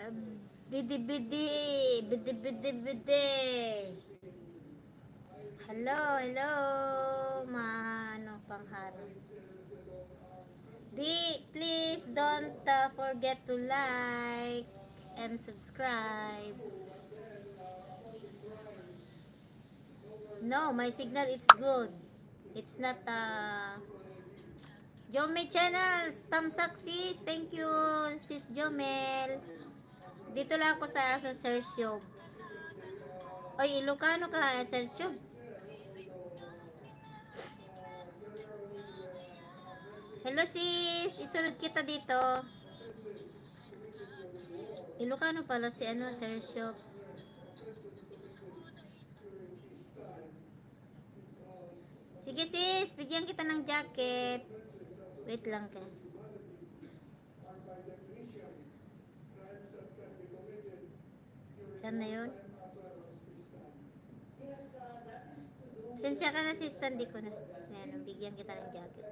Bidi bidi, bidi bidi bidi. Hello, hello, ano pangharap. Please don't forget to like and subscribe. No, my signal it's good. It's not Jomel Channels, thumbs up sis. Thank you, sis Jomel. Dito lang ako sa Sir Shobs. Oy, Ilocano ka, Sir Shobs. Hello sis, isunod kita dito. Ilocano pala si Sir Shobs. Sige sis, bigyan kita ng jacket. Wait lang ka. Saan na yun? Sensya ka na sis, sandi ko na. Ayan, bigyan kita ng jacket.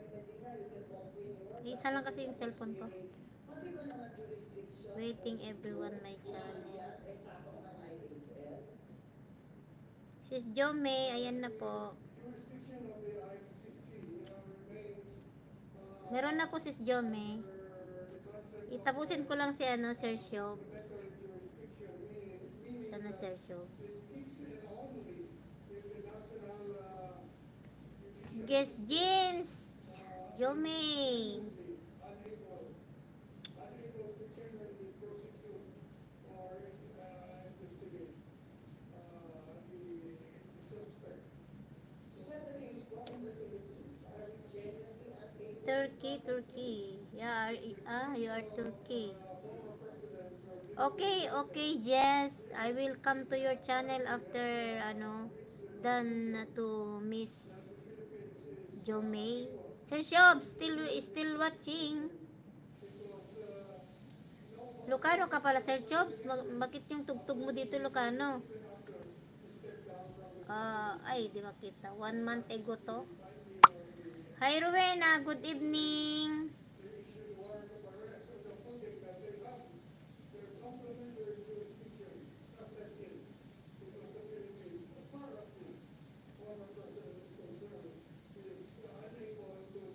Isa lang kasi yung cellphone ko. Waiting everyone my channel. Sis Jome, ayan na po. Meron na po sis Jome. Itapusin ko lang si Sir Shobs. Sana Sir Shobs. Guess jeans. Jome. Turkey. Yeah, you are Turkey. Okay, Jess. I will come to your channel after done to Miss Jomei. Sir Shob, still watching. Lucano ka pala, Sir Jobs. Bakit yung tugtog mo dito, Lucano? Ay, di makita. 1 month ago to. Hi, Rowena. Good evening.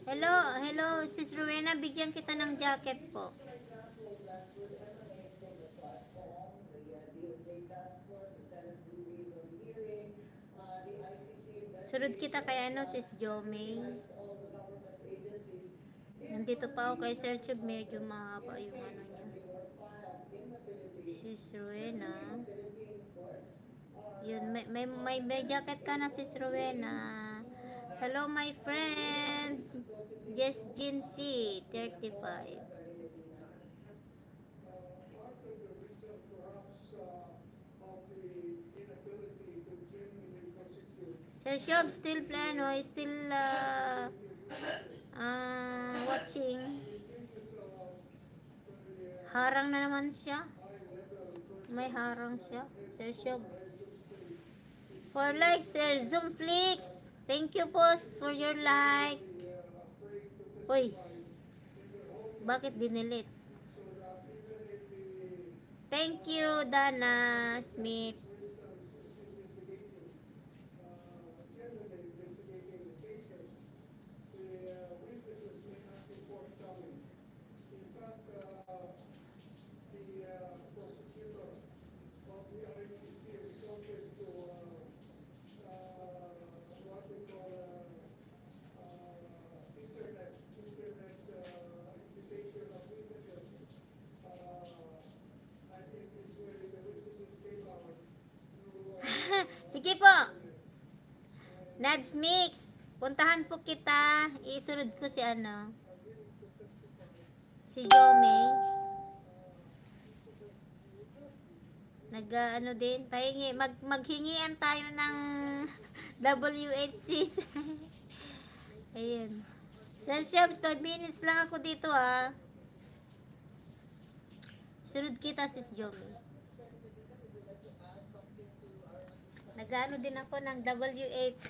Hello, Sis Rowena. Bigyan kita ng jacket po. Sunod kita kay Sis Jomei. Nandito pa ako kay Sir Chub, medyo mahaba yung niya. Sis Rowena. Yun, may jacket ka na, Sis Rowena. Hello, my friend. Jess Jincy, 35. Sir Shob, still watching. Harang na naman siya. May harang siya. Sir Shob. For likes, Sir Zoomflix. Thank you po for your like. Uy. Bakit dinilit? Thank you, Dana Smith. Sige po. Nads Mix. Puntahan po kita. Isunod ko si si Jomei. Din. Pahingi. Maghingian tayo ng WHC. Ayun. Sir Shops, 5 minutes lang ako dito Sunod kita sis Jomei. Nag-ano din ako ng WH.